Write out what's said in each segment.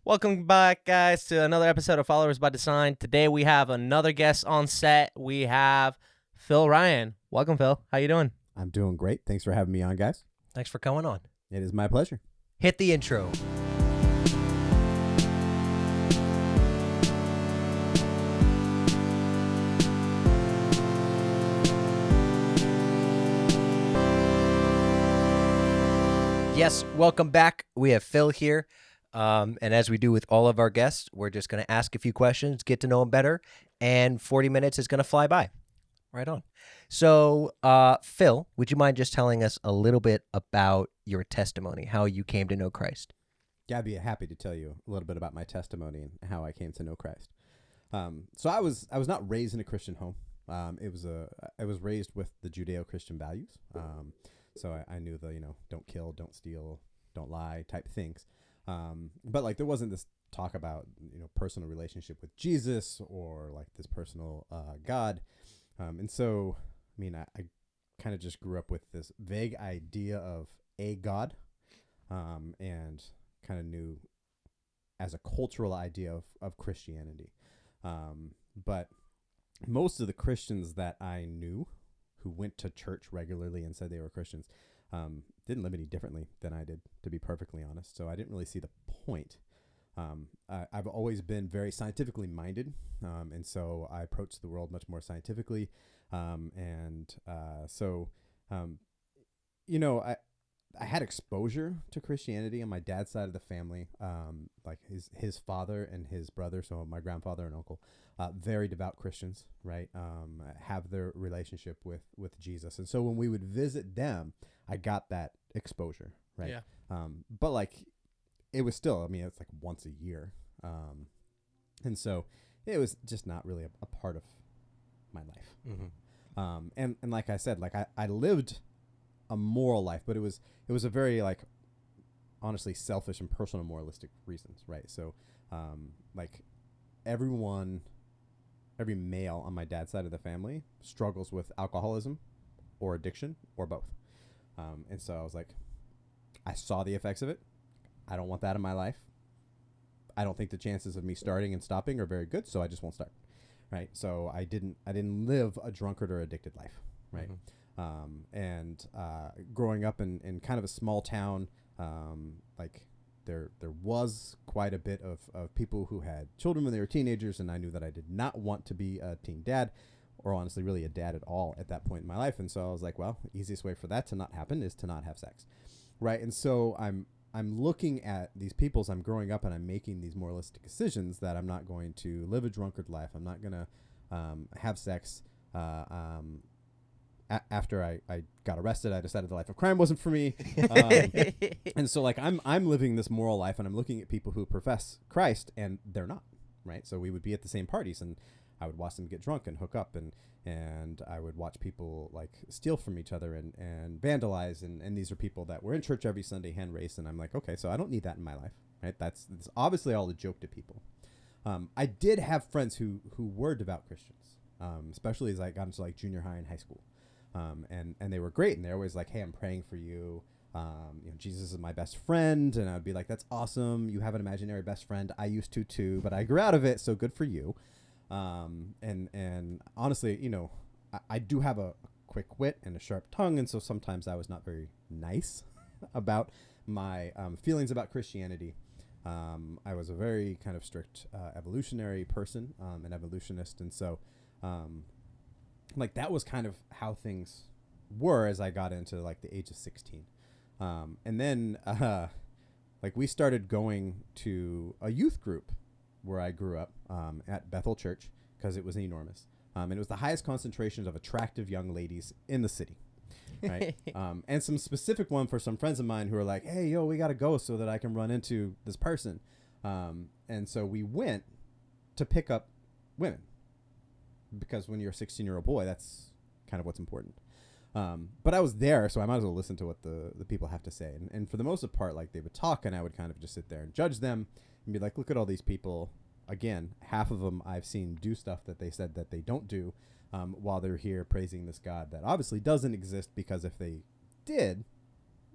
Welcome back, guys, to another episode of Followers by Design. Today we have another guest on set. We have Phil Ryan. Welcome, Phil. How you doing? I'm doing great. Thanks for having me on, guys. Thanks for coming on. It is my pleasure. Hit the intro. Yes, welcome back. We have Phil here. And as we do with all of our guests, we're just going to ask a few questions, get to know them better, and 40 minutes is going to fly by. Right on. So, Phil, would you mind just telling us a little bit about your testimony, how you came to know Christ? Yeah, I'd be happy to tell you a little bit about my testimony and how I came to know Christ. So I was not raised in a Christian home. I was raised with the Judeo-Christian values. So I knew the don't kill, don't steal, don't lie type things. But like there wasn't this talk about personal relationship with Jesus or like this personal God. And so I kind of just grew up with this vague idea of a God, and kind of knew as a cultural idea of Christianity. But most of the Christians that I knew who went to church regularly and said they were Christians didn't live any differently than I did, to be perfectly honest. So I didn't really see the point. I've always been very scientifically minded, and so I approached the world much more scientifically. I had exposure to Christianity on my dad's side of the family. Like his father and his brother, so my grandfather and uncle, very devout Christians, right? Have their relationship with Jesus. And so when we would visit them, I got that exposure, right? Yeah. But like it was still, it's like once a year. And so it was just not really a part of my life. Mm-hmm. And like I said, like I lived a moral life, but it was a very like honestly selfish and personal moralistic reasons, right? So like every male on my dad's side of the family struggles with alcoholism or addiction or both. And so I was like, I saw the effects of it. I don't want that in my life. I don't think the chances of me starting and stopping are very good, so I just won't start, right? So I didn't live a drunkard or addicted life, right? Mm-hmm. Growing up in kind of a small town, like there was quite a bit of people who had children when they were teenagers, and I knew that I did not want to be a teen dad, or honestly really a dad at all at that point in my life. And so I was like, well, the easiest way for that to not happen is to not have sex, right? And so I'm looking at these people as I'm growing up, and I'm making these moralistic decisions that I'm not going to live a drunkard life. I'm not going to have sex. After I got arrested, I decided the life of crime wasn't for me. And so like I'm living this moral life, and I'm looking at people who profess Christ and they're not, right? So we would be at the same parties, and I would watch them get drunk and hook up, and I would watch people like steal from each other and vandalize. And these are people that were in church every Sunday, hand race. And I'm like, okay, so I don't need that in my life, right? That's obviously all a joke to people. I did have friends who were devout Christians, especially as I got into like junior high and high school. And they were great, and they're always like, hey, I'm praying for you. Jesus is my best friend. And I would be like, that's awesome. You have an imaginary best friend. I used to too, but I grew out of it. So good for you. And honestly, I do have a quick wit and a sharp tongue. And so sometimes I was not very nice about my feelings about Christianity. I was a very kind of strict evolutionary person, an evolutionist. And so like that was kind of how things were as I got into like the age of 16. And then like we started going to a youth group where I grew up at Bethel Church, because it was enormous. And it was the highest concentrations of attractive young ladies in the city. Right. And some specific one for some friends of mine who were like, hey, yo, we got to go so that I can run into this person. And so we went to pick up women, because when you're a 16-year-old boy, that's kind of what's important. But I was there, so I might as well listen to what the people have to say. And for the most part, like they would talk, and I would kind of just sit there and judge them and be like, look at all these people. Again, half of them I've seen do stuff that they said that they don't do, while they're here praising this God that obviously doesn't exist, because if they did,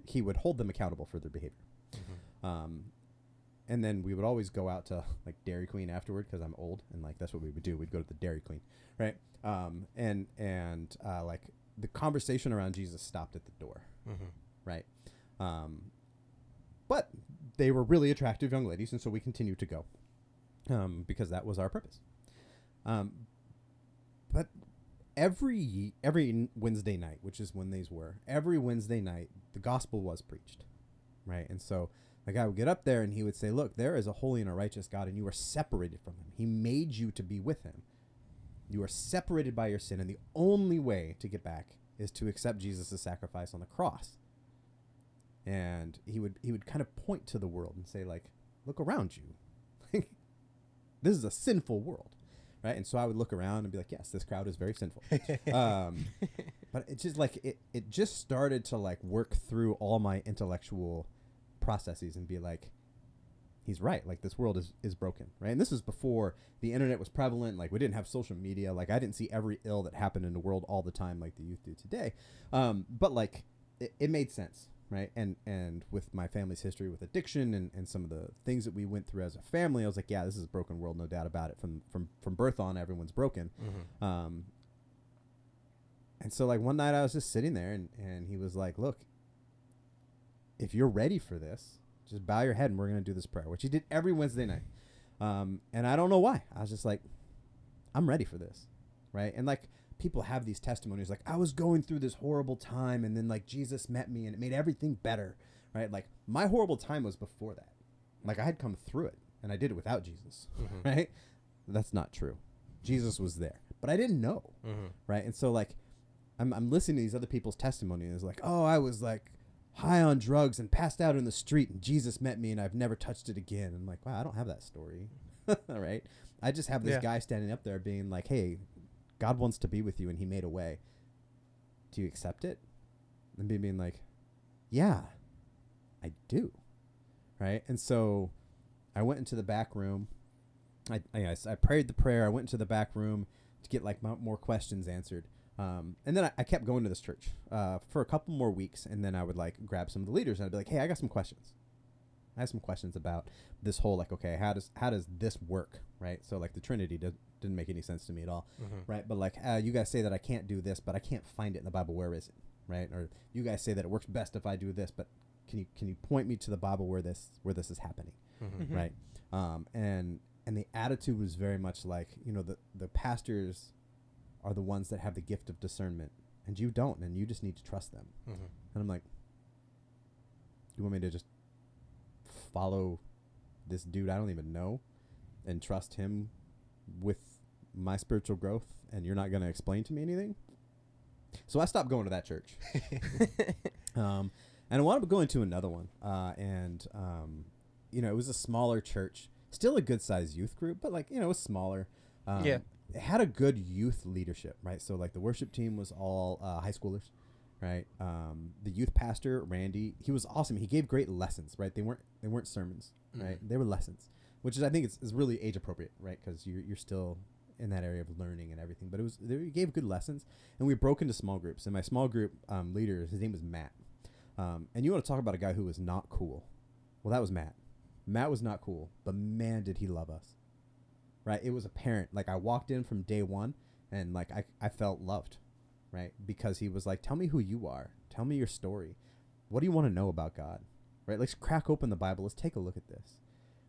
he would hold them accountable for their behavior. Mm-hmm. And then we would always go out to like Dairy Queen afterward because I'm old and like that's what we would do. We'd go to the Dairy Queen, right? And like the conversation around Jesus stopped at the door, right? But they were really attractive young ladies, and so we continued to go because that was our purpose. But every Wednesday night, which is when these were, every Wednesday night, the gospel was preached, right? And so the guy would get up there and he would say, look, there is a holy and a righteous God, and you are separated from him. He made you to be with him. You are separated by your sin, and the only way to get back is to accept Jesus' sacrifice on the cross. And he would kind of point to the world and say, like, look around you. This is a sinful world, right? And so I would look around and be like, yes, this crowd is very sinful. But it's just like it just started to like work through all my intellectual processes and be like, he's right. Like this world is broken, right? And this is before the internet was prevalent. Like we didn't have social media. Like I didn't see every ill that happened in the world all the time like the youth do today. But like it made sense, right? And with my family's history with addiction and some of the things that we went through as a family, I was like, yeah, this is a broken world, no doubt about it. From birth on, everyone's broken. And so like one night I was just sitting there and he was like, look, if you're ready for this, just bow your head and we're going to do this prayer, which he did every Wednesday night. And I don't know why. I was just like, I'm ready for this. Right. And like people have these testimonies, like I was going through this horrible time and then like Jesus met me and it made everything better. Right. Like my horrible time was before that. Like I had come through it and I did it without Jesus. Right. That's not true. Jesus was there, but I didn't know. Right. And so like I'm listening to these other people's testimonies. It's like, oh, I was like high on drugs and passed out in the street and Jesus met me and I've never touched it again. I'm like, wow, I don't have that story. All right. I just have this guy standing up there being like, hey, God wants to be with you and he made a way. Do you accept it? And being like, yeah, I do. Right. And so I went into the back room. I prayed the prayer. I went into the back room to get like more questions answered. And then I kept going to this church for a couple more weeks, and then I would like grab some of the leaders and I'd be like, hey, I got some questions. I have some questions about this whole like, okay, how does this work, right? So like the Trinity didn't make any sense to me at all, right? But like you guys say that I can't do this, but I can't find it in the Bible. Where is it, right? Or you guys say that it works best if I do this, but can you point me to the Bible where this is happening, right? And the attitude was very much like, you know, the pastors are the ones that have the gift of discernment and you don't, and you just need to trust them. And I'm like, you want me to just follow this dude I don't even know and trust him with my spiritual growth and you're not going to explain to me anything? So I stopped going to that church. And I wound up going to another one. You know, it was a smaller church, still a good sized youth group, but like, you know, it was smaller. It had a good youth leadership, right? So like the worship team was all high schoolers, right? The youth pastor, Randy, he was awesome. He gave great lessons, right? They weren't sermons, right? They were lessons, which is, I think is really age appropriate, right? Because you're still in that area of learning and everything. But he gave good lessons, and we broke into small groups. And my small group leader, his name was Matt. And you want to talk about a guy who was not cool? Well, that was Matt. Matt was not cool, but man, did he love us. Right. It was apparent. Like I walked in from day one and like I felt loved. Right. Because he was like, tell me who you are. Tell me your story. What do you want to know about God? Right. Let's crack open the Bible. Let's take a look at this.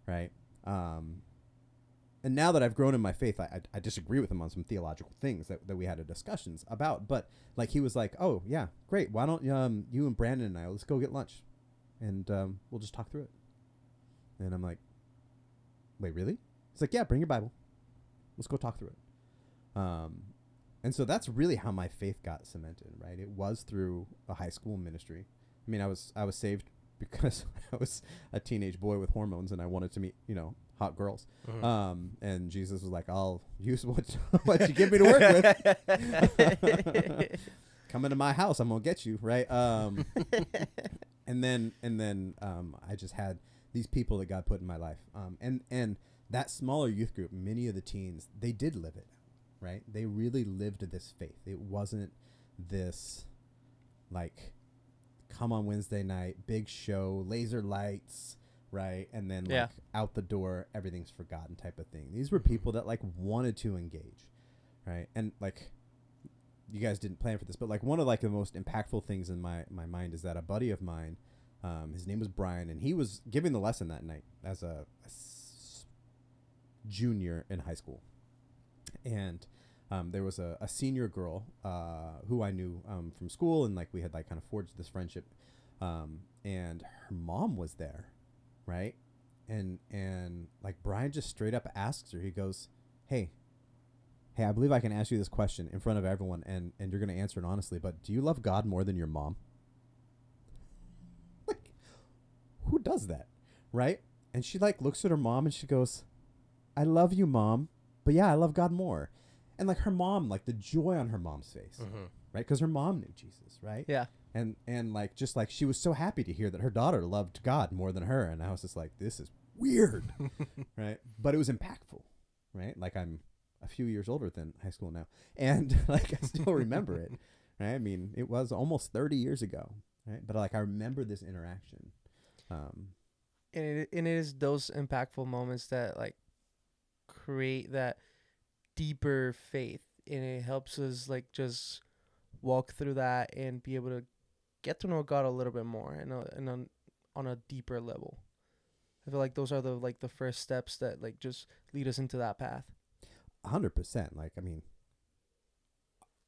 Right. And now that I've grown in my faith, I disagree with him on some theological things that we had discussions about. But like he was like, oh, yeah, great. Why don't you and Brandon and I, let's go get lunch and we'll just talk through it. And I'm like, wait, really? He's like, yeah, bring your Bible. Let's go talk through it. And so that's really how my faith got cemented, right? It was through a high school ministry. I mean, I was saved because I was a teenage boy with hormones and I wanted to meet, you know, hot girls. And Jesus was like, I'll use what you give me to work with. Come into my house, I'm going to get you, right? And then I just had these people that God put in my life. And that smaller youth group, many of the teens, they did live it, right? They really lived this faith. It wasn't this like come on Wednesday night, big show, laser lights, right? And then Yeah. like out the door, everything's forgotten type of thing. These were people that like wanted to engage, right? And like you guys didn't plan for this, but like one of like the most impactful things in my mind is that a buddy of mine, his name was Brian, and he was giving the lesson that night as a junior in high school. And there was a senior girl who I knew from school, and like we had like kind of forged this friendship. And her mom was there, right? And like Brian just straight up asks her. He goes, "Hey, I believe I can ask you this question in front of everyone, and you're gonna answer it honestly. But do you love God more than your mom?" Like, who does that, right? And she like looks at her mom and she goes, "I love you, Mom, but yeah, I love God more." And like her mom, like the joy on her mom's face, right? Because her mom knew Jesus, right? Yeah. And like just like she was so happy to hear that her daughter loved God more than her, and I was just like, this is weird, right? But it was impactful, right? Like I'm a few years older than high school now, and like I still remember it, right? I mean, it was almost 30 years ago, right? But like I remember this interaction. And it is those impactful moments that like create that deeper faith, and it helps us like just walk through that and be able to get to know God a little bit more and on a deeper level. I feel like those are the first steps that like just lead us into that path. 100%. Like, I mean,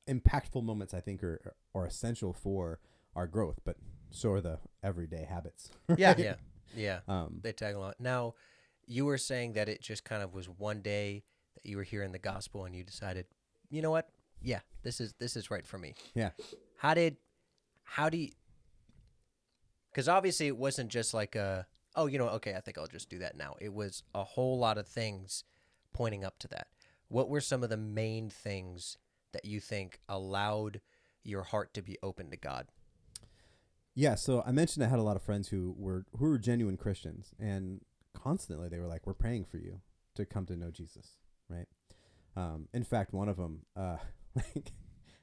impactful moments I think are essential for our growth, but so are the everyday habits. Yeah. Yeah. They tag along. Now, you were saying that it just kind of was one day that you were hearing the gospel and you decided, you know what? Yeah, this is right for me. Yeah. How do you, because obviously it wasn't just like okay, I think I'll just do that now. It was a whole lot of things pointing up to that. What were some of the main things that you think allowed your heart to be open to God? Yeah, so I mentioned I had a lot of friends who were genuine Christians, and constantly they were like, "We're praying for you to come to know Jesus," right? In fact, one of them, like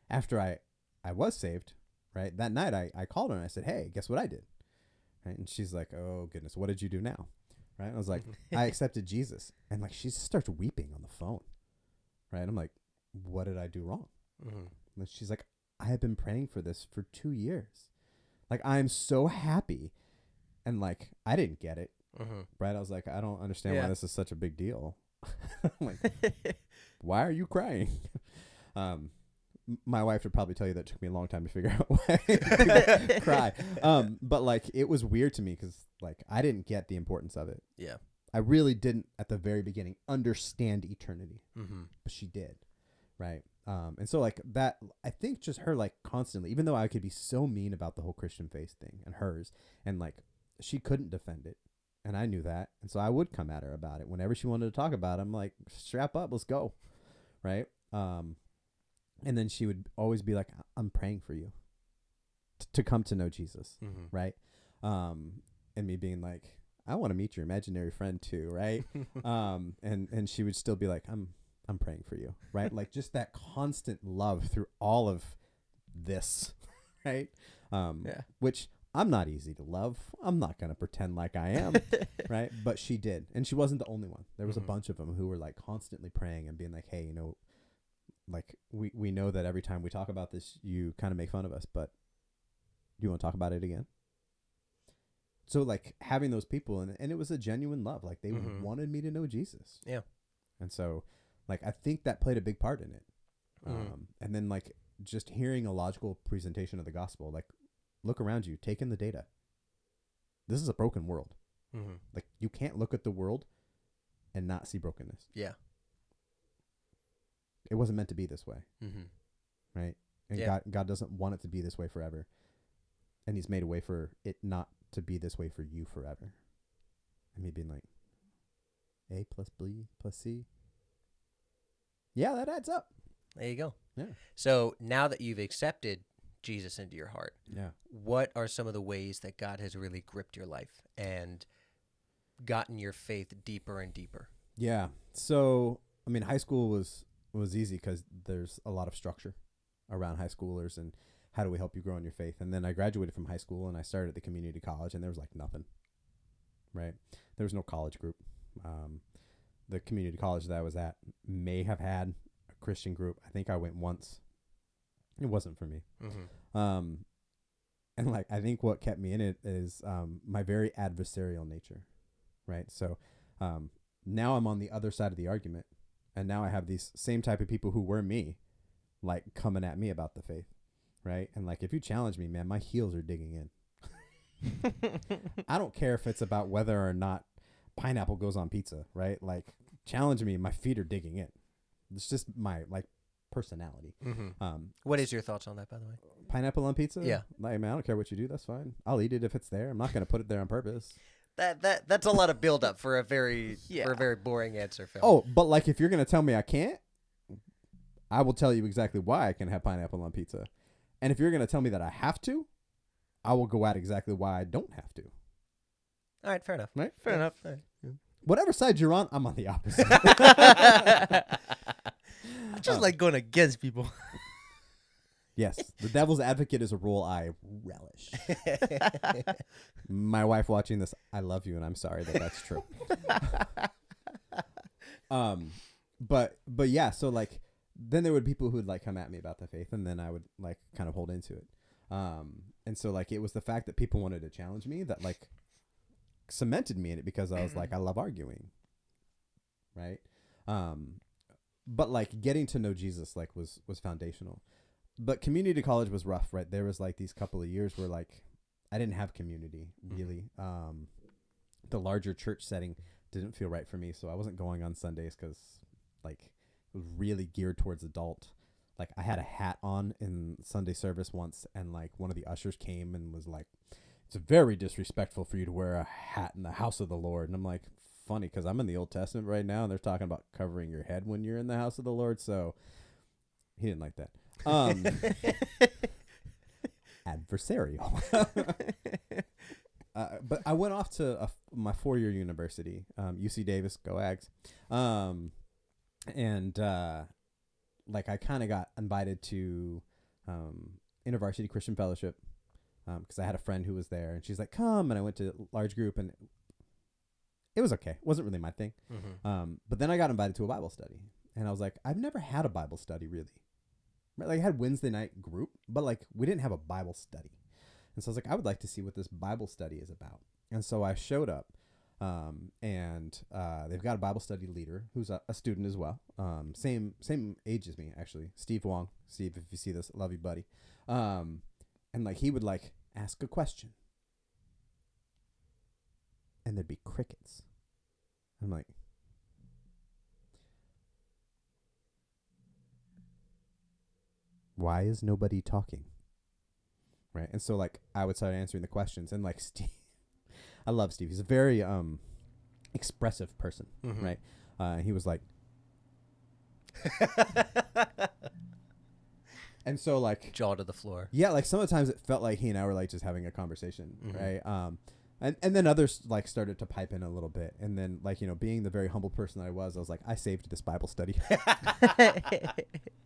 after I was saved, right, that night I called her and I said, "Hey, guess what I did?" Right, and she's like, "Oh goodness, what did you do now?" Right, and I was like, "I accepted Jesus," and like she just starts weeping on the phone, right? I'm like, "What did I do wrong?" And she's like, "I have been praying for this for 2 years. Like, I'm so happy." And like, I didn't get it. Right. I was like, I don't understand why this is such a big deal. I'm like, why are you crying? My wife would probably tell you that it took me a long time to figure out why I cry. But like, it was weird to me because like, I didn't get the importance of it. Yeah. I really didn't at the very beginning understand eternity, but she did. Right. And so like that, I think just her like constantly, even though I could be so mean about the whole Christian faith thing and hers, and like she couldn't defend it, and I knew that, and so I would come at her about it whenever she wanted to talk about it. I'm like, strap up, let's go, right? And then she would always be like, "I'm praying for you to come to know Jesus," right? And me being like, "I want to meet your imaginary friend too," right? And she would still be like, I'm praying for you, right? Like just that constant love through all of this, right? Which I'm not easy to love. I'm not going to pretend like I am, right? But she did. And she wasn't the only one. There was a bunch of them who were like constantly praying and being like, "Hey, you know, like we know that every time we talk about this, you kind of make fun of us, but do you want to talk about it again?" So like having those people, and it was a genuine love. Like they wanted me to know Jesus. Yeah. And so like, I think that played a big part in it. And then like just hearing a logical presentation of the gospel, like look around you, take in the data. This is a broken world. Like you can't look at the world and not see brokenness. Yeah. It wasn't meant to be this way. Right. And God doesn't want it to be this way forever. And he's made a way for it not to be this way for you forever. And me being like, A plus B plus C. Yeah, that adds up. There you go. Yeah. So now that you've accepted Jesus into your heart, Yeah. what are some of the ways that God has really gripped your life and gotten your faith deeper and deeper? Yeah. So, I mean, high school was easy because there's a lot of structure around high schoolers and how do we help you grow in your faith. And then I graduated from high school and I started at the community college and there was like nothing. right? There was no college group. The community college that I was at may have had a Christian group. I think I went once. It wasn't for me. And like, I think what kept me in it is my very adversarial nature, right? So now I'm on the other side of the argument, and now I have these same type of people who were me, like coming at me about the faith, right? And like, if you challenge me, man, my heels are digging in. I don't care if it's about whether or not pineapple goes on pizza, right? Like, challenge me, my feet are digging in. It's just my like personality. What is your thoughts on that, by the way? Pineapple on pizza? Yeah. Like, man, I don't care what you do. That's fine. I'll eat it if it's there. I'm not going to put it there on purpose. That's a lot of build up for a very Yeah. boring answer, Phil. Oh, but like, if you're going to tell me I can't, I will tell you exactly why I can have pineapple on pizza. And if you're going to tell me that I have to, I will go at exactly why I don't have to. All right, fair enough. Right? Fair enough. Whatever side you're on, I'm on the opposite. I just like going against people. Yes, the devil's advocate is a role I relish. My wife watching this, I love you, and I'm sorry that that's true. But yeah, so like, then there would be people who would like come at me about the faith, and then I would like kind of hold into it. And so like, it was the fact that people wanted to challenge me that like cemented me in it, because I was like, I love arguing, right? But like, getting to know Jesus like was foundational. But community college was rough, right? There was like these couple of years where like I didn't have community really. The larger church setting didn't feel right for me, so I wasn't going on Sundays because like it was really geared towards adult. Like, I had a hat on in Sunday service once, and like one of the ushers came and was like, "It's very disrespectful for you to wear a hat in the house of the Lord." And I'm like, funny, because I'm in the Old Testament right now, and they're talking about covering your head when you're in the house of the Lord. So he didn't like that. Adversarial. But I went off to my 4-year university, UC Davis, go Ags. Like, I kind of got invited to InterVarsity Christian Fellowship because I had a friend who was there, and she's like, "Come," and I went to a large group, and it was okay. It wasn't really my thing. But then I got invited to a Bible study, and I was like, I've never had a Bible study really. Like, I had Wednesday night group, but like, we didn't have a Bible study. And so I was like, I would like to see what this Bible study is about. And so I showed up, and they've got a Bible study leader who's a student as well. Same age as me, actually. Steve Wong. Steve, if you see this, love you, buddy. And like, he would like ask a question, and there'd be crickets. I'm like, why is nobody talking? Right. And so like, I would start answering the questions, and like, Steve, I love Steve. He's a very expressive person. Right. He was like, and so like, Jaw to the floor. yeah, like sometimes it felt like he and I were like just having a conversation. Right. And then others like started to pipe in a little bit. And then like, you know, being the very humble person that I was like, I saved this Bible study.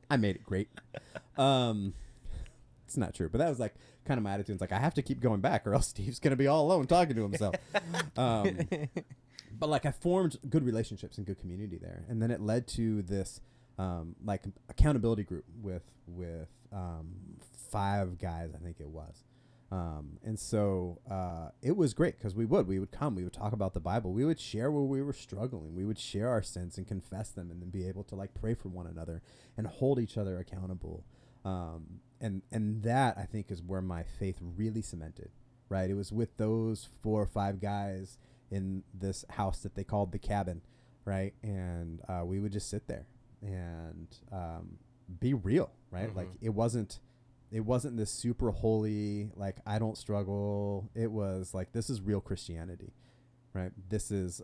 I made it great. It's not true, but that was like kind of my attitude. It's like, I have to keep going back or else Steve's going to be all alone talking to himself. But like, I formed good relationships and good community there. And then it led to this like accountability group with 5 guys, I think it was. And so it was great because we would come, we would talk about the Bible, we would share where we were struggling, we would share our sins and confess them, and then be able to like pray for one another and hold each other accountable. And that, I think, is where my faith really cemented, right? It was with those 4 or 5 guys in this house that they called the cabin, right? And we would just sit there and be real, right? Like, it wasn't this super holy, like, I don't struggle. It was like, this is real Christianity, right? This is,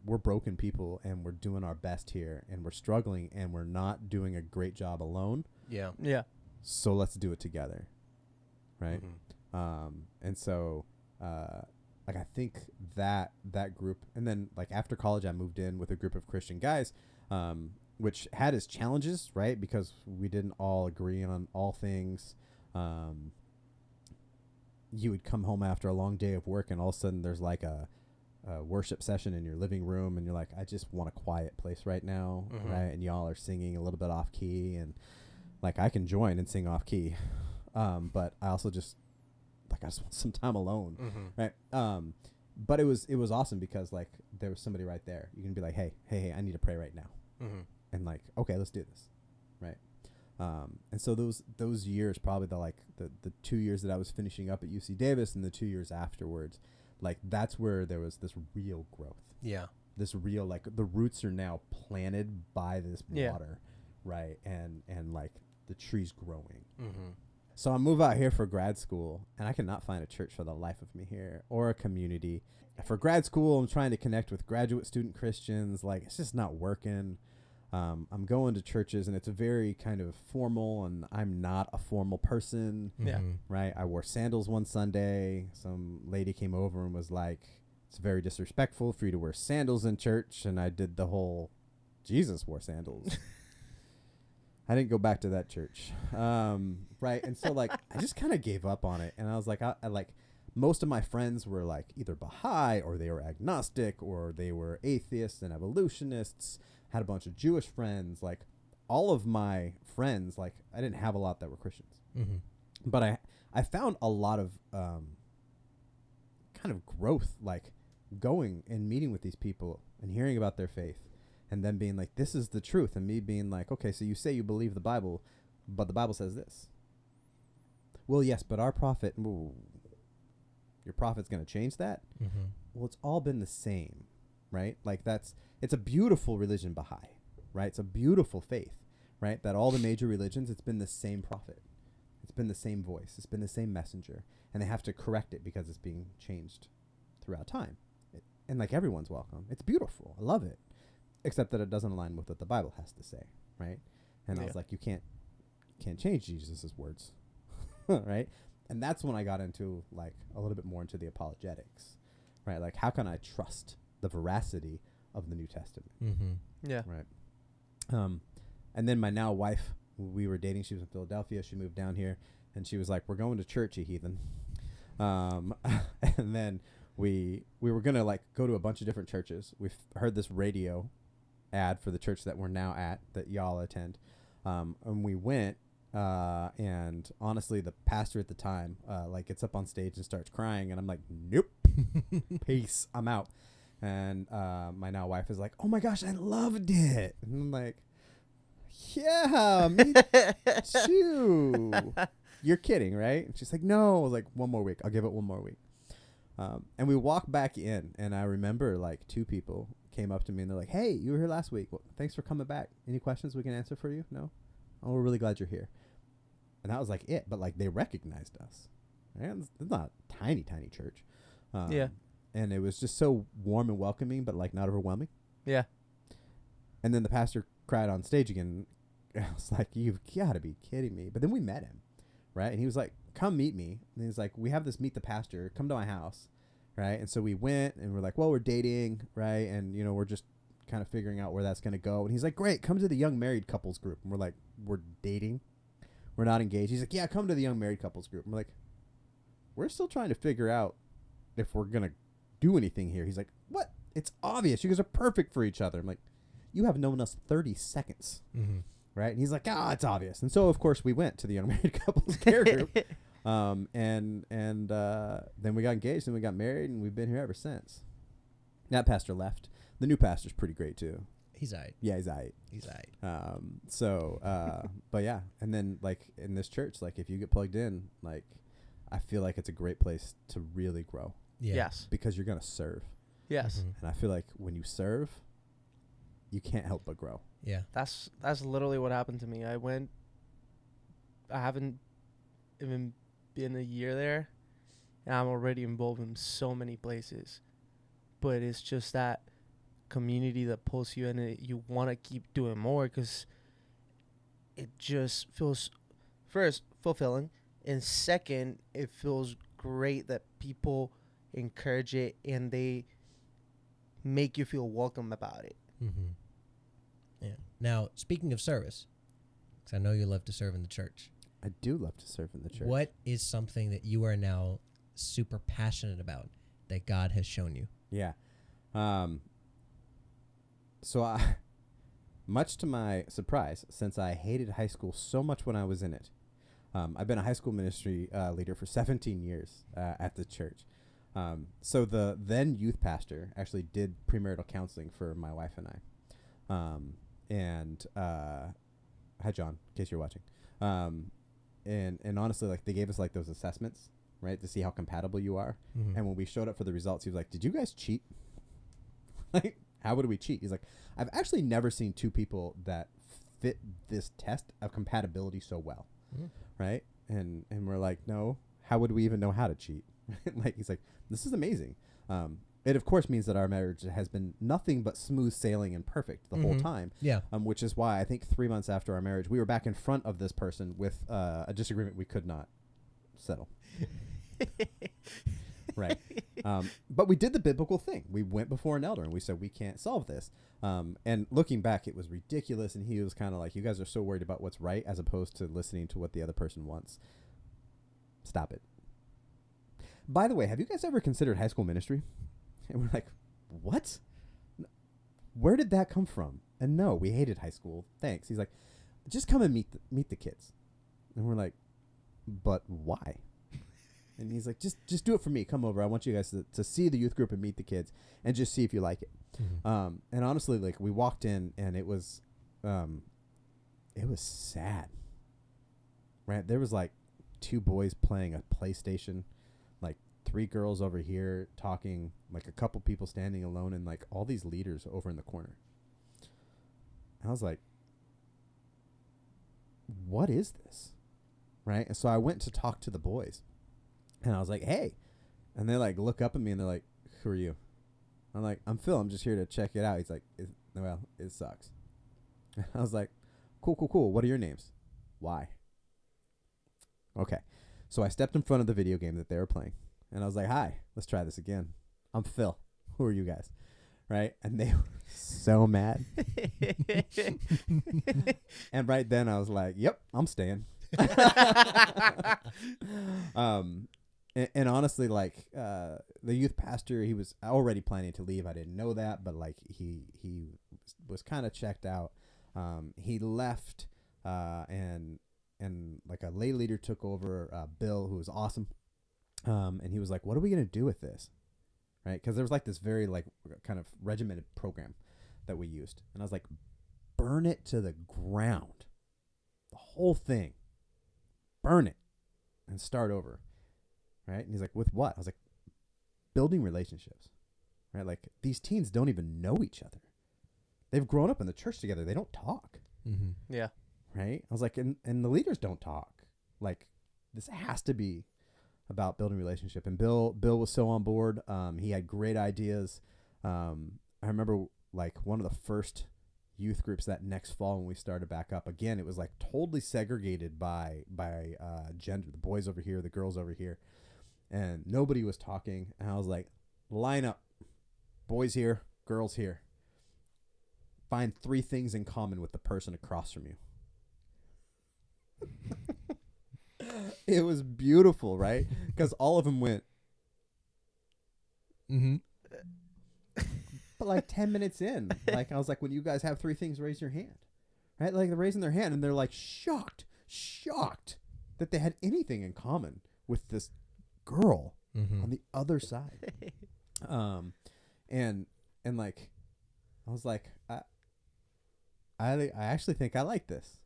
we're broken people, and we're doing our best here, and we're struggling, and we're not doing a great job alone. Yeah. Yeah. So let's do it together. Right. And so, like, I think that group, and then like after college, I moved in with a group of Christian guys, which had its challenges, right? Because we didn't all agree on all things. You would come home after a long day of work, and all of a sudden there's like a a worship session in your living room and you're like, I just want a quiet place right now, right? And y'all are singing a little bit off key, and like I can join and sing off key, but I also just I just want some time alone, right? But it was awesome because like there was somebody right there. You can be like, hey, I need to pray right now, and like, okay, let's do this, right? And so those years, probably the 2 years that I was finishing up at UC Davis and the 2 years afterwards, like that's where there was this real growth. Yeah. This real, like the roots are now planted by this water, right? And like the tree's growing. So I move out here for grad school, and I cannot find a church for the life of me here or a community. For grad school, I'm trying to connect with graduate student Christians. Like, it's just not working. I'm going to churches, and it's very kind of formal, and I'm not a formal person. Yeah. Right? I wore sandals one Sunday. Some lady came over and was like, it's very disrespectful for you to wear sandals in church. And I did the whole Jesus wore sandals. I didn't go back to that church. Right. And so like, I just kind of gave up on it. And I was like, I like most of my friends were like either Baha'i or they were agnostic or they were atheists and evolutionists, had a bunch of Jewish friends. Like all of my friends, like I didn't have a lot that were Christians, but I found a lot of, kind of growth, like going and meeting with these people and hearing about their faith. And then being like, this is the truth. And me being like, okay, so you say you believe the Bible, but the Bible says this. Well, yes, but our prophet, your prophet's going to change that? Well, it's all been the same, right? Like it's a beautiful religion, Baha'i, right? It's a beautiful faith, right? That all the major religions, it's been the same prophet. It's been the same voice. It's been the same messenger. And they have to correct it because it's being changed throughout time. And like everyone's welcome. It's beautiful. I love it. Except that it doesn't align with what the Bible has to say, right? And I was like, you can't change Jesus's words, right? And that's when I got into like a little bit more into the apologetics, right? Like, how can I trust the veracity of the New Testament? Yeah. Right. And then my now wife, we were dating. She was in Philadelphia. She moved down here, and she was like, "We're going to church, you heathen." And then we were gonna like go to a bunch of different churches. We've heard this radio ad for the church that we're now at, that y'all attend, and we went, and honestly the pastor at the time like gets up on stage and starts crying, and I'm like, nope. Peace, I'm out. And my now wife is like, oh my gosh, I loved it. And I'm like, yeah, me too. You're kidding, right? And she's like, no. I was like, one more week, I'll give it one more week. And we walked back in, and I remember like two people came up to me and they're like, hey, you were here last week. Well, thanks for coming back. Any questions we can answer for you? No? Oh, we're really glad you're here. And that was like it. But like they recognized us. Right? It's not a tiny, tiny church. Yeah. And it was just so warm and welcoming, but like not overwhelming. Yeah. And then the pastor cried on stage again. I was like, you've got to be kidding me. But then we met him. Right? And he was like, come meet me. And he's like, we have this meet the pastor. Come to my house. Right? And so we went, and we're like, well, we're dating, right? And, you know, we're just kind of figuring out where that's going to go. And he's like, great, come to the young married couples group. And we're like, we're dating? We're not engaged? He's like, yeah, come to the young married couples group. And we're like, we're still trying to figure out if we're going to do anything here. He's like, what? It's obvious. You guys are perfect for each other. I'm like, you have known us 30 seconds. Right? And he's like, it's obvious. And so, of course, we went to the young married couples care group. And then we got engaged and we got married, and we've been here ever since. That pastor left. The new pastor's pretty great too. He's aight. Yeah, he's aight. He's aight. But yeah. And then like in this church, like if you get plugged in, like I feel like it's a great place to really grow. Yeah. Yes. Because you're going to serve. Yes. And I feel like when you serve, you can't help but grow. Yeah. That's literally what happened to me. I haven't even been a year there, and I'm already involved in so many places. But it's just that community that pulls you in, and you want to keep doing more because it just feels, first, fulfilling, and second, it feels great that people encourage it and they make you feel welcome about it. Yeah. Now, speaking of service, because I know you love to serve in the church. I do love to serve in the church. What is something that you are now super passionate about that God has shown you? Yeah. So much to my surprise, since I hated high school so much when I was in it, I've been a high school ministry leader for 17 years at the church. So the then youth pastor actually did premarital counseling for my wife and I. Hi, John, in case you're watching. And honestly, like, they gave us like those assessments, right, to see how compatible you are. Mm-hmm. And when we showed up for the results, he was like, "Did you guys cheat?" Like, how would we cheat? He's like, "I've actually never seen two people that fit this test of compatibility so well." Mm-hmm. Right? And we're like, "No, how would we even know how to cheat?" Like, he's like, "This is amazing." It of course means that our marriage has been nothing but smooth sailing and perfect the whole time. Yeah. Which is why I think 3 months after our marriage, we were back in front of this person with a disagreement we could not settle. Right. But we did the biblical thing. We went before an elder and we said, we can't solve this. And looking back, it was ridiculous. And he was kind of like, you guys are so worried about what's right as opposed to listening to what the other person wants. Stop it. By the way, have you guys ever considered high school ministry? And we're like, what? Where did that come from? And no, we hated high school. Thanks. He's like, just come and meet the kids. And we're like, but why? And he's like, just do it for me. Come over. I want you guys to see the youth group and meet the kids and just see if you like it. Mm-hmm. And honestly, like, we walked in and it was sad. Right? There was like 2 boys playing a PlayStation, like 3 girls over here talking, like a couple people standing alone, and like all these leaders over in the corner. And I was like, what is this? Right? And so I went to talk to the boys and I was like, hey. And they like look up at me and they're like, who are you? I'm like, I'm Phil. I'm just here to check it out. He's like, well, it sucks. And I was like, cool. What are your names? Why? Okay. So I stepped in front of the video game that they were playing. And I was like, hi, let's try this again. I'm Phil. Who are you guys? Right? And they were so mad. And right then I was like, yep, I'm staying. And honestly, like, the youth pastor, he was already planning to leave. I didn't know that, but like he was kind of checked out. He left, and like a lay leader took over, Bill, who was awesome. And he was like, what are we going to do with this? Right? Because there was like this very like kind of regimented program that we used. And I was like, burn it to the ground. The whole thing. Burn it and start over. Right? And he's like, with what? I was like, building relationships. Right? Like, these teens don't even know each other. They've grown up in the church together. They don't talk. Mm-hmm. Yeah. Right? I was like, and the leaders don't talk. Like, this has to be about building relationship. And Bill was so on board. He had great ideas. I remember like one of the first youth groups that next fall when we started back up again, it was like totally segregated by gender, the boys over here, the girls over here, and nobody was talking. And I was like, line up, boys here, girls here, find 3 things in common with the person across from you. It was beautiful, right? Because all of them went. Mm-hmm. But like 10 minutes in, like I was like, when you guys have 3 things, raise your hand. Right? Like they're raising their hand and they're like shocked that they had anything in common with this girl on the other side. And like, I was like, I actually think I like this,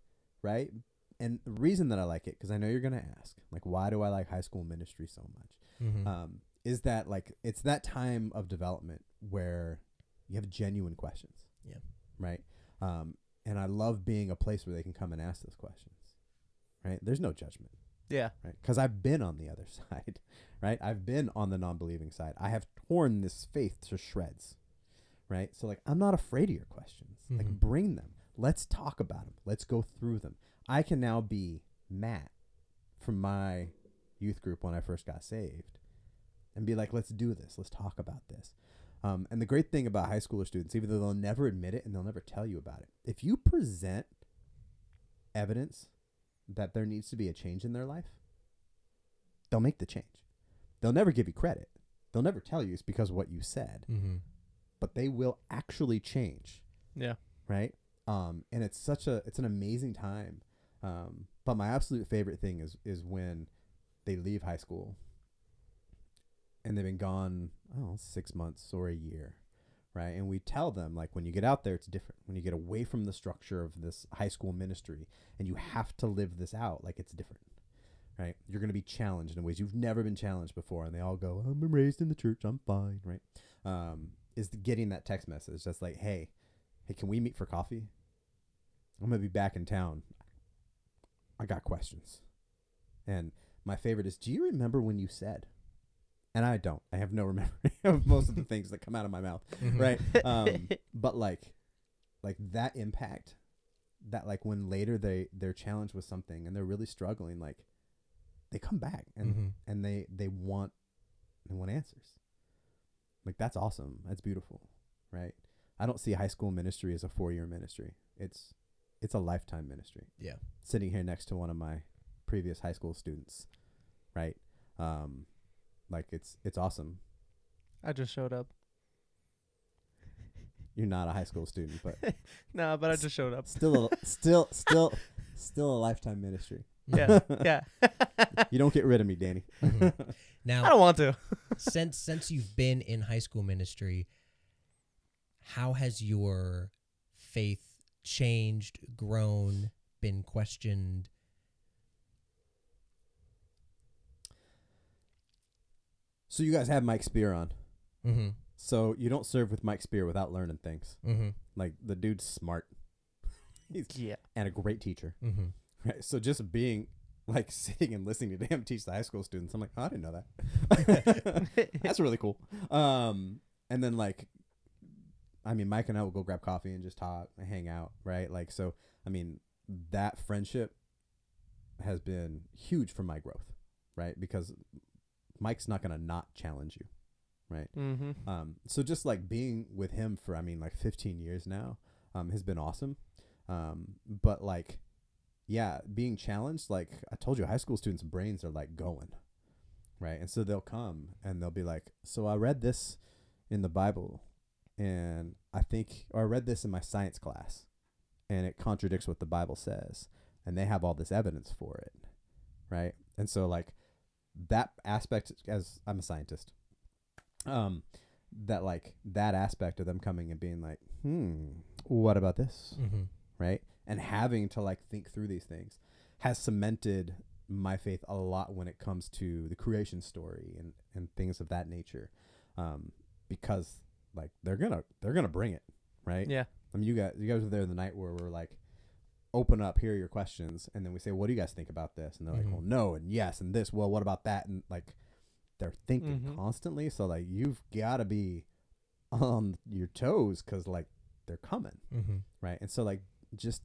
right? And the reason that I like it, because I know you're going to ask, like, why do I like high school ministry so much? Mm-hmm. Is that, like, it's that time of development where you have genuine questions. Yeah. Right? And I love being a place where they can come and ask those questions. Right? There's no judgment. Yeah. Right? Because I've been on the other side. Right? I've been on the non-believing side. I have torn this faith to shreds. Right? So, like, I'm not afraid of your questions. Mm-hmm. Like, bring them. Let's talk about them. Let's go through them. I can now be Matt from my youth group when I first got saved and be like, let's do this. Let's talk about this. And the great thing about high schooler students, even though they'll never admit it and they'll never tell you about it, if you present evidence that there needs to be a change in their life, they'll make the change. They'll never give you credit. They'll never tell you it's because of what you said. Mm-hmm. but they will actually change. Yeah. Right. And it's an amazing time. But my absolute favorite thing is when they leave high school and they've been gone, 6 months or a year. Right. And we tell them, like, when you get out there, it's different. When you get away from the structure of this high school ministry and you have to live this out, like, it's different. Right. You're going to be challenged in ways you've never been challenged before. And they all go, I'm raised in the church. I'm fine. Right. Is getting that text message that's like, hey, can we meet for coffee? I'm going to be back in town. I got questions. And my favorite is, do you remember when you said? And I don't. I have no memory of most of the things that come out of my mouth. Right. But like that impact, that like when later they're challenged with something and they're really struggling, like they come back and they want answers. Like, that's awesome. That's beautiful. Right. I don't see high school ministry as a 4-year ministry. It's a lifetime ministry. Yeah. Sitting here next to one of my previous high school students. Right. Like it's awesome. I just showed up. You're not a high school student, but No, but I just showed up. still a lifetime ministry. Yeah. Yeah. You don't get rid of me, Danny. I Now, don't want to. since you've been in high school ministry, how has your faith changed, grown, been questioned? So you guys have Mike Spear on. Mm-hmm. So you don't serve with Mike Spear without learning things. Mm-hmm. Like, the dude's smart. He's Yeah. and a great teacher. Mm-hmm. Right. So just being like sitting and listening to him teach the high school students, I'm like, oh, I didn't know that. That's really cool. And then like, I mean, Mike and I will go grab coffee and just talk and hang out. Right. Like, so, I mean, that friendship has been huge for my growth. Right. Because Mike's not going to not challenge you. Right. Mm-hmm. So just like being with him for, I mean, like 15 years now, has been awesome. But like, yeah, being challenged, like I told you, high school students' brains are like going, right? And so they'll come and they'll be like, so I read this in the Bible and I read this in my science class and it contradicts what the Bible says. And they have all this evidence for it, right? And so like that aspect, as I'm a scientist, that aspect of them coming and being like, what about this? Mm-hmm. Right. And having to like think through these things has cemented my faith a lot when it comes to the creation story and things of that nature. Because like they're gonna bring it. Right. Yeah. I mean, you guys were there the night where we're like, open up, here are your questions. And then we say, what do you guys think about this? And they're like, well, no. And yes. And this, well, what about that? And like, they're thinking constantly. So like, you've got to be on your toes because like they're coming. Mm-hmm. Right. And so like just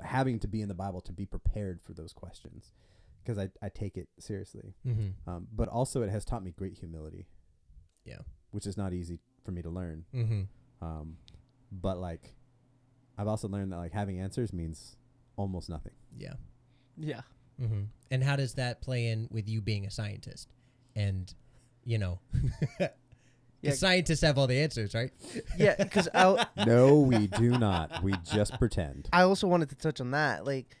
having to be in the Bible to be prepared for those questions because I take it seriously. Mm-hmm. But also it has taught me great humility. Yeah. Which is not easy for me to learn. Mm-hmm. But like, I've also learned that like having answers means almost nothing. Yeah. Yeah. Mm-hmm. And how does that play in with you being a scientist? And, you know, Yeah. scientists have all the answers, right? Yeah, because No, we do not. We just pretend. I also wanted to touch on that. Like,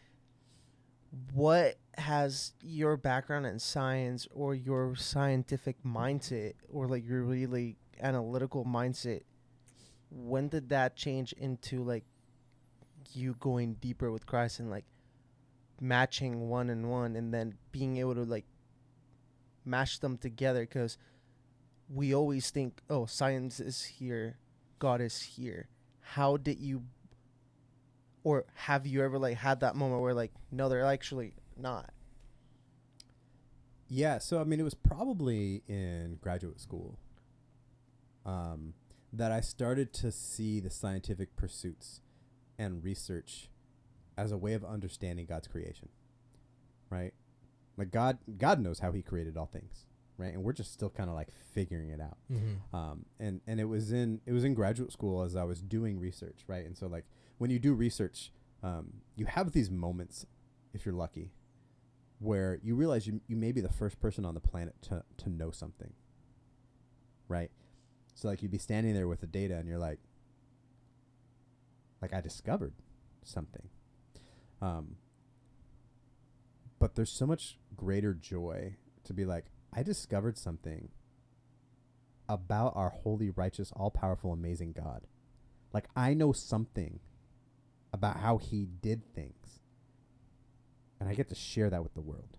what has your background in science or your scientific mindset or like your really analytical mindset, when did that change into like you going deeper with Christ and like matching one and one and then being able to like mash them together? Because we always think, oh, science is here, God is here. How did you, or have you ever like had that moment where like, no, they're actually not? Yeah, so I mean, it was probably in graduate school that I started to see the scientific pursuits and research as a way of understanding God's creation, right? Like God knows how He created all things, right? And we're just still kind of like figuring it out. Mm-hmm. And it was in graduate school as I was doing research, right? And so like when you do research, you have these moments, if you're lucky, where you realize you may be the first person on the planet to know something, right? So like you'd be standing there with the data and you're like I discovered something. But there's so much greater joy to be like, I discovered something about our holy, righteous, all-powerful, amazing God. Like, I know something about how he did things. And I get to share that with the world.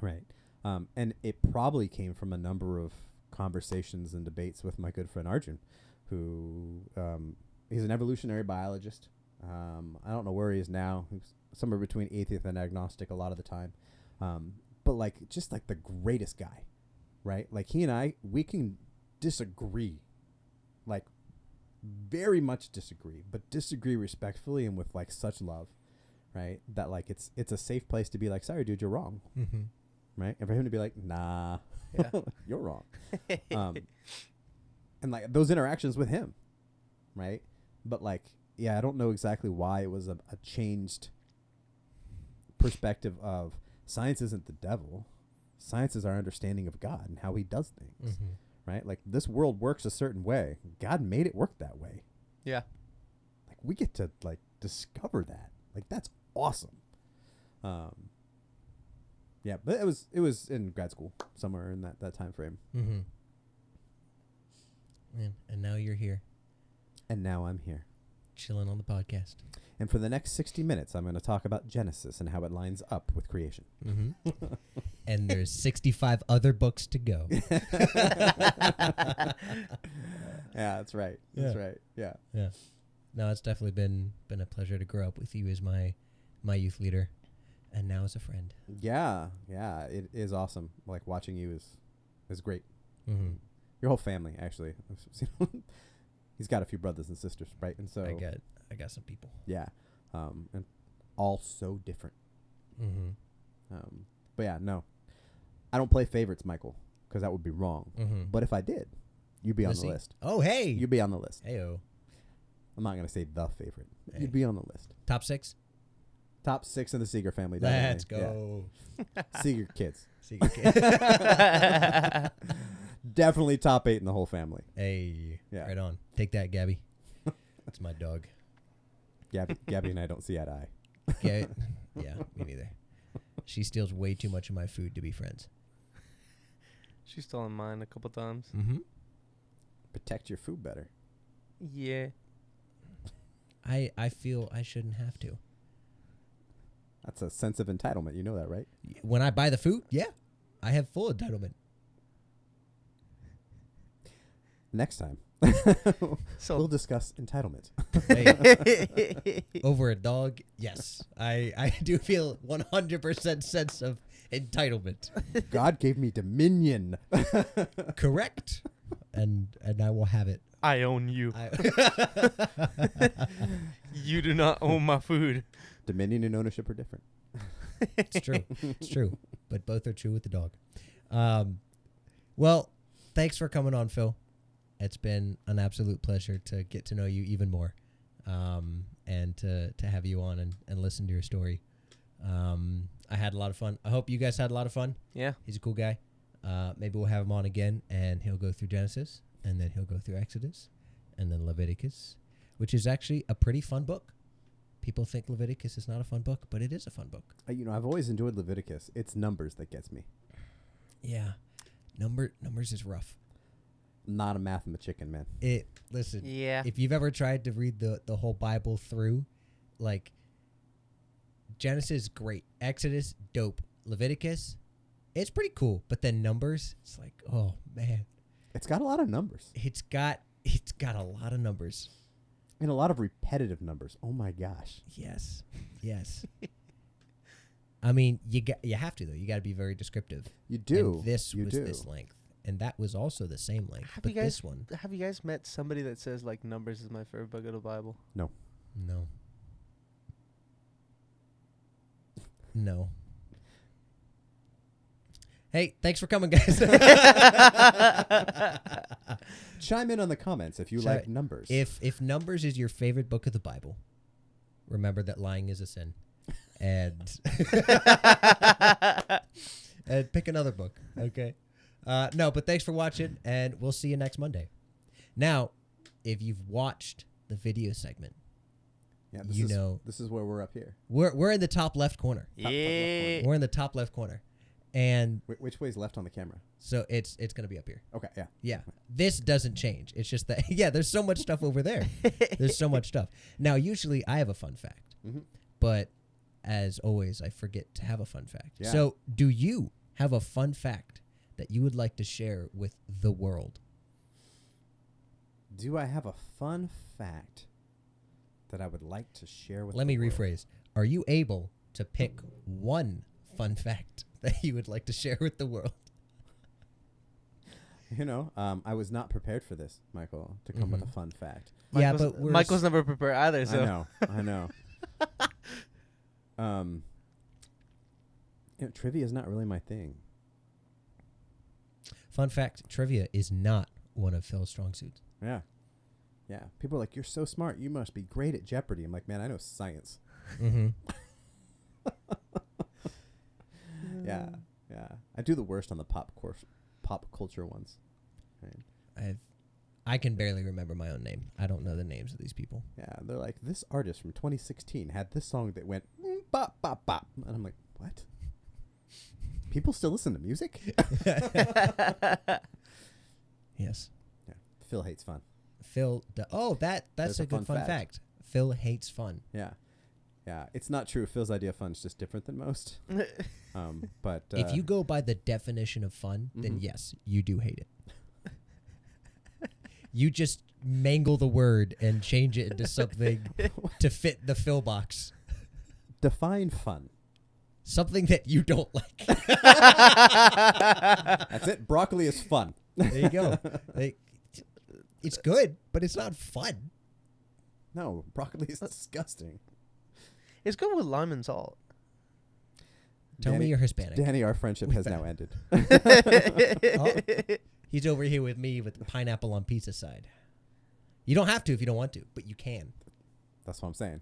Right. And it probably came from a number of conversations and debates with my good friend Arjun, who he's an evolutionary biologist. I don't know where he is now. He's somewhere between atheist and agnostic a lot of the time. But like, just like the greatest guy, right? Like he and I, we can disagree, like very much disagree, but disagree respectfully and with like such love, right? That like, it's a safe place to be like, sorry, dude, you're wrong. Mm-hmm. Right. And for him to be like, nah, Yeah. you're wrong. And like those interactions with him. Right. But like, yeah, I don't know exactly why it was a changed perspective of science isn't the devil. Science is our understanding of God and how he does things. Mm-hmm. Right. Like this world works a certain way. God made it work that way. Yeah. Like we get to like discover that. Like that's awesome. Yeah, but it was in grad school somewhere in that time frame. Mm-hmm. And now you're here, And now I'm here. chilling on the podcast. And for the next 60 minutes, I'm going to talk about Genesis and how it lines up with creation. Mm-hmm. And there's 65 other books to go. Yeah, that's right. That's Yeah. right. Yeah. Yeah. No, it's definitely been a pleasure to grow up with you as my youth leader, and now as a friend. Yeah. Yeah. It is awesome. Like watching you is great. Mm-hmm. Your whole family, actually. He's got a few brothers and sisters, right? And so I got some people. yeah, and all so different. Mm-hmm. But yeah, no, I don't play favorites, Michael, because that would be wrong. Mm-hmm. But if I did, you'd be on the Pussy. list. Oh, hey. You'd be on the list. Heyo. I'm not gonna say the favorite. Hey. You'd be on the list. Top 6. Top 6 in the Seeger family. Let's definitely. go. Yeah. Seeger kids. Seeger kid. Definitely top 8 in the whole family. Hey. Yeah. Right on. Take that, Gabby. That's my dog. Gabby and I don't see eye to eye. Yeah, me neither. She steals way too much of my food to be friends. She's stolen mine a couple times. Mm-hmm. Protect your food better. Yeah. I feel I shouldn't have to. That's a sense of entitlement. You know that, right? When I buy the food, yeah, I have full entitlement. Next time, So we'll discuss entitlement. Hey, over a dog, yes. I do feel 100% sense of entitlement. God gave me dominion. Correct. And I will have it. I own you. I You do not own my food. Dominion and ownership are different. It's true. It's true. But both are true with the dog. Well, thanks for coming on, Phil. It's been an absolute pleasure to get to know you even more, and to have you on and listen to your story. I had a lot of fun. I hope you guys had a lot of fun. Yeah. He's a cool guy. Maybe we'll have him on again, and he'll go through Genesis, and then he'll go through Exodus, and then Leviticus, which is actually a pretty fun book. People think Leviticus is not a fun book, but it is a fun book. I've always enjoyed Leviticus. It's numbers that gets me. Yeah. Numbers is rough. Not a mathematician, man. Listen, Yeah. if you've ever tried to read the whole Bible through, like, Genesis, great. Exodus, dope. Leviticus, it's pretty cool. But then Numbers, it's like, oh man, It's got a lot of numbers it's got a lot of numbers. and a lot of repetitive numbers. Oh my gosh. Yes. I mean, you have to though. You got to be very descriptive. You do. And this you was do. this length, and that was also the same length. Have but you guys this one, have you guys met somebody that says like Numbers is my favorite book of the Bible? no. Hey, thanks for coming, guys. Chime in on the comments if you Chime- like numbers. If Numbers is your favorite book of the Bible, remember that lying is a sin, and and pick another book. Okay. No, but thanks for watching, and we'll see you next Monday. Now, if you've watched the video segment, Yeah, this is where we're up here. we're in the top left corner. Yeah. We're in the top left corner, and Which way is left on the camera? so it's gonna be up here. Okay, yeah. Yeah, this doesn't change. It's just that there's so much stuff over there. There's so much stuff. Now, usually I have a fun fact, Mhm. but as always, I forget to have a fun fact. Yeah. So, do you have a fun fact that you would like to share with the world? Do I have a fun fact that I would like to share with Let me the world? rephrase. Are you able to pick one fun fact that you would like to share with the world? You know, I was not prepared for this, Michael, to come with a fun fact. Michael's never prepared either. So I know. Trivia is not really my thing. Fun fact: trivia is not one of Phil's strong suits. Yeah. Yeah. People are like, you're so smart. You must be great at Jeopardy. I'm like, man, I know science. Mm-hmm. Yeah. Yeah. I do the worst on the pop culture ones. Right. I can barely remember my own name. I don't know the names of these people. Yeah. They're like, this artist from 2016 had this song that went bop, bop, bop. And I'm like, what? People still listen to music? Yes. Yeah. Phil hates fun. Phil. That's There's a good fun fact. Phil hates fun. Yeah. Yeah. It's not true. Phil's idea of fun is just different than most. But If you go by the definition of fun, then Mhm. yes, you do hate it. You just mangle the word and change it into something to fit the Phil box. define fun. Something that you don't like. That's it. Broccoli is fun. There you go. It's good, but it's not fun. No, broccoli is disgusting. it's good with lime and salt. Tell me you're Hispanic. Danny, our friendship We has now found- ended. He's over here with me with the pineapple on pizza side. You don't have to if you don't want to, but you can. That's what I'm saying.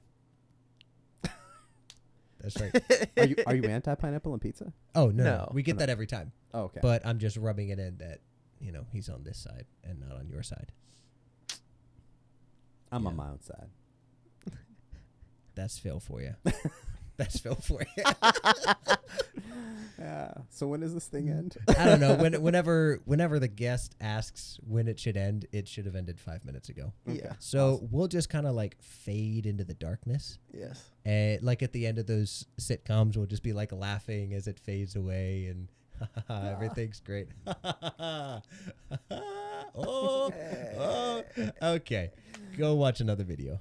That's right. Are you anti pineapple on pizza? Oh, no. No. We get No. that every time. Oh, okay. But I'm just rubbing it in that, he's on this side and not on your side. I'm yeah. on my own side. That's Phil for you. That's Phil for you. Yeah. So when does this thing end? I don't know. Whenever the guest asks when it should end, it should have ended 5 minutes ago. Yeah. So we'll just kind of like fade into the darkness. Yes. And like at the end of those sitcoms, we'll just be like laughing as it fades away and everything's great. Oh, okay. Go watch another video.